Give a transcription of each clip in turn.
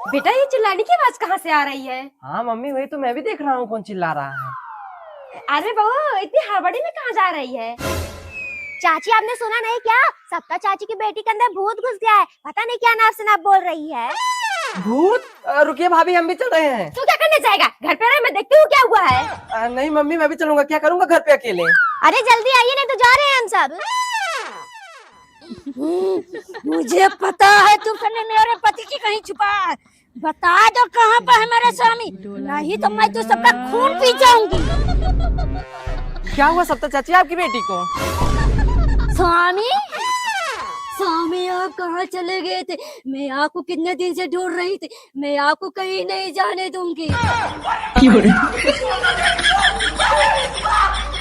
बेटा ये चिल्लाने की आवाज कहाँ से आ रही है? हाँ मम्मी, वही तो मैं भी देख रहा हूँ, कौन चिल्ला रहा है। अरे बहू इतनी हड़बड़ी में कहाँ जा रही है? चाची आपने सुना नहीं क्या? सप्ता चाची की बेटी के अंदर भूत घुस गया है। पता नहीं क्या नाम से नाप बोल रही है। भूत? रुकिए भाभी, हम भी चल रहे हैं। तू क्या करने जाएगा? घर पे रह, मैं देखती हूँ क्या हुआ है। नहीं मम्मी, मैं भी चलूंगा। क्या करूंगा घर पे अकेले? अरे जल्दी आइए नहीं तो जा रहे हैं हम सब। मुझे पता है तुमने मेरे पति की कहीं छुपा है। बता दो कहाँ पर है मेरा स्वामी, नहीं तो मैं तो सबका खून पी जाऊंगी। क्या हुआ सप्ता चाची आपकी बेटी को? स्वामी, स्वामी आप कहाँ चले गए थे? मैं आपको कितने दिन से ढूंढ रही थी। मैं आपको कहीं नहीं जाने दूंगी।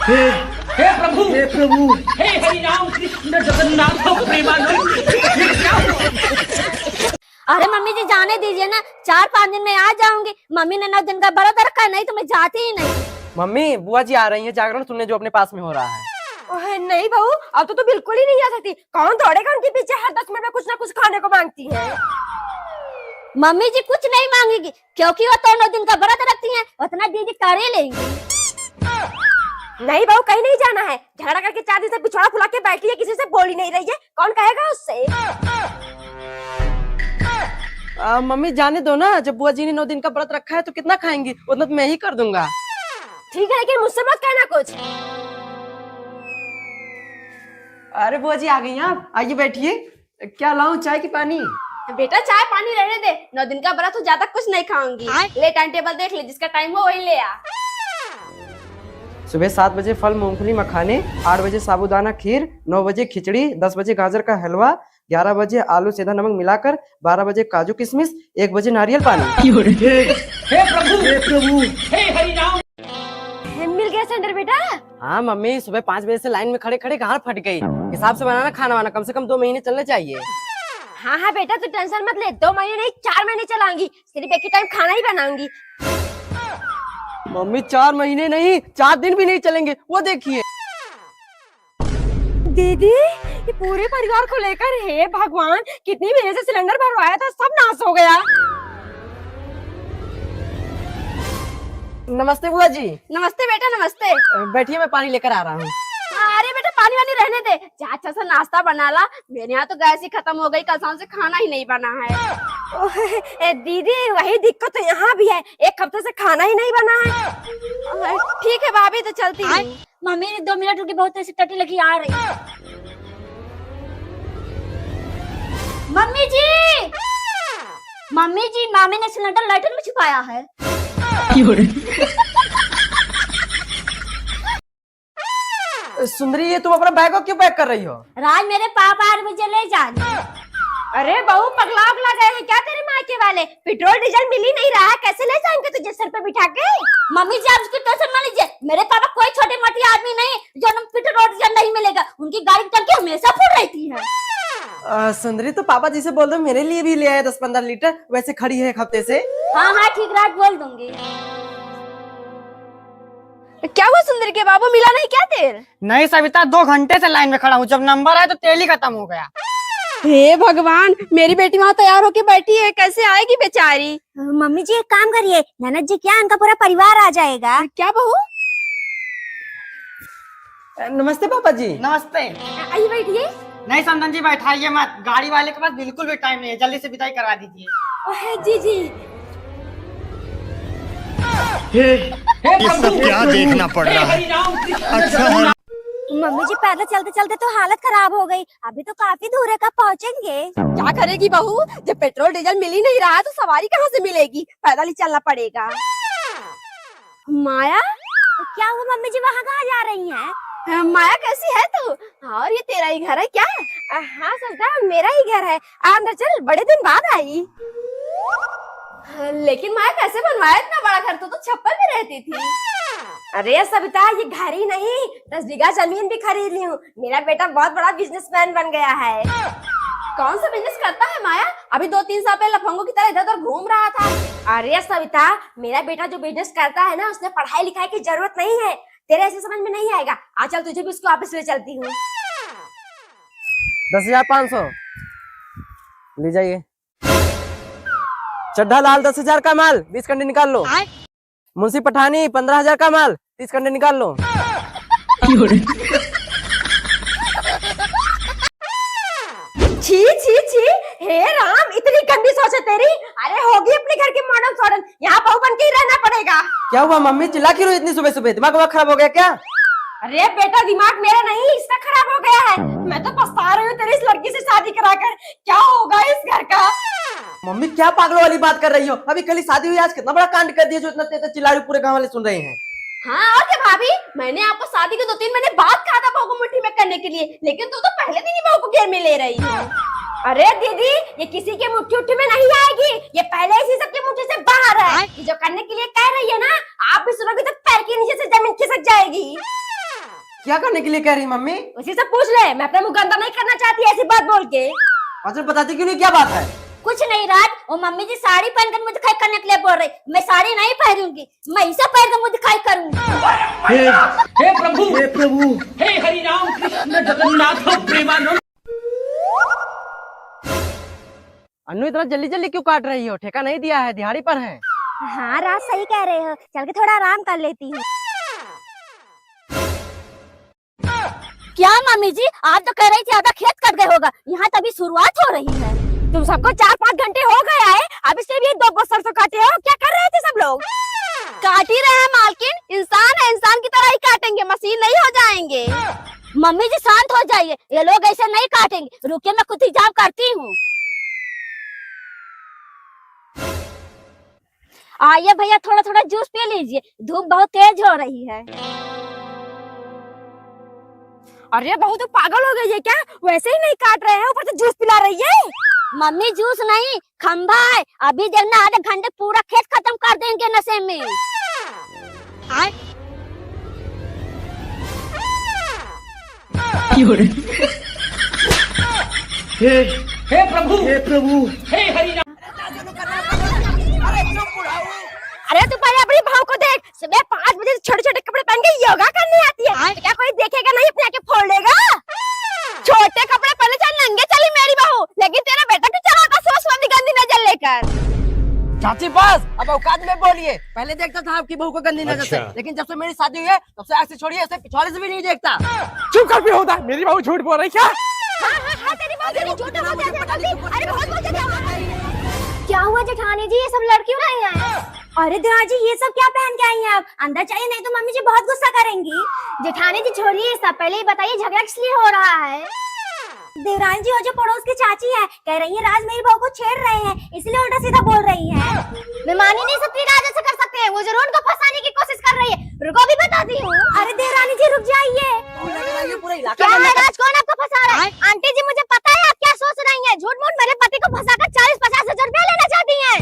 हे प्रभु, हे प्रभु, हे हरि राम कृष्ण जगन्नाथ प्रेमानंद। अरे मम्मी जी जाने दीजिए ना, 4-5 दिन में आ जाऊंगी। मम्मी ने 9 दिन का व्रत रखा है, नहीं तो मैं जाती ही नहीं। मम्मी, बुआ जी आ रही हैं जागरण सुनने, जो अपने पास में हो रहा है। ओहे नहीं बहू, अब तो बिल्कुल ही नहीं आ सकती। कौन दौड़ेगा उनके पीछे? हर 10 मिनट में कुछ ना कुछ खाने को मांगती है। मम्मी जी कुछ नहीं मांगेगी, क्योंकि वो तो 9 दिन का व्रत रखती हैं, उतना दीदी कर ही लेंगी। नहीं बहू, कहीं नहीं जाना है। झगड़ा करके 4 दिन से पिछवाड़ा फुला के बैठी है, किसी से बोल ही नहीं रही है। कौन कहेगा उससे? मम्मी जाने दो ना, जब बुआ जी ने 9 दिन का व्रत रखा है तो कितना खाएंगी, उतना तो मैं ही कर दूंगा। ठीक है, लेकिन मुझसे मत कहना कुछ। अरे बुआ जी आ गई हैं आप, आइए बैठिए। क्या लाऊं, चाय की पानी? बेटा चाय पानी रहने दे, 9 दिन का व्रत हो, ज्यादा कुछ नहीं खाऊंगी। ले टाइम टेबल देख ले, जिसका टाइम हो वही ले आ। सुबह 7 बजे फल मूंगफली मखाने, 8 बजे साबूदाना खीर, 9 बजे खिचड़ी, 10 बजे गाजर का हलवा, 11 बजे आलू सेधा नमक मिलाकर, 12 बजे काजू किशमिश, 1 बजे नारियल पानी। हे प्रभु, हे हरि राम। मिल गया सिलेंडर बेटा? हाँ मम्मी, सुबह 5 बजे से लाइन में खड़े खड़े गाड़ फट गई। हिसाब से बनाना खाना वाना, कम से कम 2 महीने चलने चाहिए। हाँ हाँ बेटा, तू टेंशन मत ले। 2 महीने नहीं, 4 महीने चलाऊंगी। सिर्फ एक ही टाइम खाना ही बनाऊंगी। मम्मी 4 महीने नहीं, 4 दिन भी नहीं चलेंगे, वो देखिए। दीदी ये पूरे परिवार को लेकर, हे भगवान, कितनी महीने से सिलेंडर भरवाया था, सब नाश हो गया। नमस्ते बुआ जी। नमस्ते बेटा, नमस्ते। बैठिए, मैं पानी लेकर आ रहा हूँ। अरे बेटा पानी वानी रहने दे, जा अच्छा सा नाश्ता बना ला। मेरे यहाँ तो गैस ही खत्म हो गई, कल शाम से खाना ही नहीं बना है। ओहे, दीदी वही दिक्कत तो यहाँ भी है, 1 हफ्ते से खाना ही नहीं बना है। ठीक है भाभी, तो चलती हूँ। मम्मी ने 2 मिनट रुकी, बहुत ऐसी टटी लगी आ रही है। मम्मी जी, मम्मी जी, मामी ने सिलेंडर लाइटर में छुपाया है। सुंदरी, ये तुम अपना बैग क्यों पैक कर रही हो? राज मेरे पापा 8 बजे ले जाने। अरे बहू, पगला उगला गए हैं क्या तेरे मायके वाले? पेट्रोल डीजल मिल ही नहीं रहा है, कैसे ले जाएंगे तुझे सर पे बिठा के? मम्मी जी आप उसकी टेंशन मत लीजिए, मेरे पापा कोई छोटे मोटे आदमी नहीं जो पेट्रोल डीजल नहीं मिलेगा। उनकी गाड़ी की टंकी हमेशा फुल रहती है। सुंदरी, तो पापा जी से बोल दो मेरे लिए भी ले आए 10-15 लीटर, वैसे खड़ी है 1 हफ्ते से। हाँ हाँ ठीक, राज बोल दूंगी। क्या हुआ सुंदर के बाबू, मिला नहीं क्या तेल? नहीं सविता, 2 घंटे से लाइन में खड़ा हूँ, जब नंबर आया तो तेल ही खत्म हो गया। हे भगवान, मेरी बेटी वहाँ तैयार होके बैठी है, कैसे आएगी बेचारी? मम्मी जी एक काम करिए, ननद जी क्या उनका पूरा परिवार आ जाएगा। क्या बहू? नमस्ते पापा जी। नमस्ते। आइए बैठिए। नहीं संदन जी बैठाइए मत, गाड़ी वाले के पास बिल्कुल भी टाइम नहीं है, जल्दी से विदाई करवा दीजिए। ओहे जी जी। ये सब क्या देखना पड़ रहा है? अच्छा, मम्मी जी पैदल चलते चलते तो हालत खराब हो गई, अभी तो काफी दूर है, कब पहुँचेंगे? क्या करेगी बहू, जब पेट्रोल डीजल मिल ही नहीं रहा तो सवारी कहाँ से मिलेगी? पैदल ही चलना पड़ेगा। माया, क्या हुआ मम्मी जी, वहाँ कहाँ जा रही हैं? माया कैसी है तू? और ये तेरा ही घर है क्या? हाँ सविता, मेरा ही घर है। अंदर चल, बड़े दिन बाद आई। लेकिन माया कैसे बनवाया इतना बड़ा घर? तो छप्पर में रहती थी। अरे सविता, ये घर ही नहीं, 10 बीघा जमीन भी खरीद ली हूँ। मेरा बेटा बहुत बड़ा बिजनेसमैन बन गया है। कौन सा बिजनेस करता है माया? अभी 2-3 साल पहले लफंगों की तरह इधर उधर घूम रहा था। अरे सविता, मेरा बेटा जो बिजनेस करता है ना, उसने पढ़ाई लिखाई की जरूरत नहीं है। तेरे ऐसे समझ में नहीं आएगा। आ चल, तुझे भी उसको ऑफिस ले चलती हूँ। 10,500 ले जाइए। चड्ढा लाल 10,000 का माल 20 कंडे निकाल लो। मुंशी पठानी 15,000 का माल 30 कंडे निकाल लो। छी छी छी, हे राम, इतनी गंदी सोच है तेरी। अरे होगी अपने घर की मॉडर्न सॉडर्न, यहाँ बहू बन के ही रहना पड़ेगा। क्या हुआ मम्मी, चिल्ला क्यों रही इतनी सुबह सुबह? दिमाग वमाग खराब हो गया क्या? अरे बेटा, दिमाग मेरा नहीं, इसका खराब हो गया है। मैं तो पछता रही हूँ तेरी इस लड़की से शादी कराकर। क्या होगा इस घर का? मम्मी क्या पागलों वाली बात कर रही हो? अभी कल ही शादी हुई, आज कितना बड़ा कांड कर दिया जो इतना तेज चिल्ला रही, पूरे गांव वाले सुन रहे हैं। हाँ और क्या भाभी, मैंने आपको शादी के 2-3 महीने बाद कहा था बहू को मुट्ठी में करने के लिए, लेकिन तू तो पहले दिन ही बहू को घेर में ले रही है। अरे दीदी, ये किसी के मुट्ठी उट्ठी में नहीं आएगी, ये पहले इसी सबकी मुट्ठी से बाहर है। ये जो करने के लिए कह रही है ना, आप भी सुनोगे तो पैर के नीचे से जमीन खिसक जाएगी। क्या करने के लिए कह रही मम्मी? उसी से पूछ ले, मैं अपना मुंह गंदा नहीं करना चाहती ऐसी बात बोल के। अच्छा बताती क्यों नहीं, क्या बात है? कुछ नहीं राज, वो मम्मी जी साड़ी पहनकर मुझे दिखाई करने के लिए बोल रही। मैं साड़ी नहीं पहनूंगी, मैं इसे पहनकर मुझे दिखाई करूंगी। हे प्रभु, हे हरि राम कृष्ण जगन्नाथ प्रेमानंद। अन्नू इतना जल्दी जल्दी क्यों काट रही हो? ठेका नहीं दिया है, दिहाड़ी पर है। हाँ राज सही कह रहे हो, चल के थोड़ा आराम कर लेती हूँ। क्या मम्मी जी, आप तो कह रही थी आधा खेत कट गए होगा, यहाँ तभी शुरुआत हो रही है। तुम सबको 4-5 घंटे हो गया है, अब इसलिए भी 2 सरसों काटे हो। क्या कर रहे थे सब लोग? काट ही रहे हैं मालकिन, इंसान है, इंसान की तरह ही काटेंगे, मशीन नहीं हो जाएंगे। मम्मी जी शांत हो जाइए, ये लोग ऐसे नहीं काटेंगे, रुकिए मैं खुद हिजाब करती हूँ। आइए भैया, थोड़ा थोड़ा जूस पी लीजिए, धूप बहुत तेज हो रही है। अरे बहू तो पागल हो गई है क्या? वैसे ही नहीं काट रहे हैं, ऊपर से जूस पिला रही है। मम्मी जूस नहीं, खंभा है, अभी देखना आधे घंटे पूरा खेत खत्म कर देंगे नशे में। हे प्रभु, हे हरि राम। अरे तू पहले अपनी बहू को देख, सुबह 5 बजे छोटे छोटे कपड़े पहन के योगा करने आती है। तो क्या कोई देखेगा नहीं, अपने आके फोड़ लेगा? छोटे कपड़े पहले चल नंगे चली मेरी बहू, लेकिन तेरा बेटा क्यों चलाता सुबह गंदी नजर लेकर? चाची पास अब औकात में बोलिए। पहले देखता था आपकी बहू को गंदी नजर से, लेकिन जब से मेरी शादी हुई है तब से आग से छोड़िए, ऐसे पिछवाड़े से भी नहीं देखता। चुप कर भी होता, मेरी बहू झूठ बोल रही क्या? तेरी बहू झूठ बोल रही है। अरे बहुत बोल रही है। क्या हुआ जेठानी जी, ये सब लड़कियों नहीं आए? अरे देवा जी, ये सब क्या पहन के आई हैं आप? अंदर चाहिए, नहीं तो मम्मी जी बहुत गुस्सा करेंगी। जेठानी जी छोड़िए सब, पहले ही बताइए झगड़ा किस लिए हो रहा है? देवरानी जी और जो पड़ोस की चाची है, कह रही है राज मेरी बहू को छेड़ रहे हैं, इसलिए उल्टा सीधा बोल रही है। मैं मान ही नहीं सकती, राज ऐसा कर सकते हैं, वो जरूर उनको फंसाने की कोशिश कर रही है। रुको भी बताती हूँ। अरे देवरानी जी रुक जाइए। क्या है राज, कौन आपको फंसा रहा है? आंटी जी मुझे पता है आप क्या सोच रही हैं, झूठ मूठ मेरे पति को फंसाकर 40-50 हजार रुपया लेना चाहती हैं।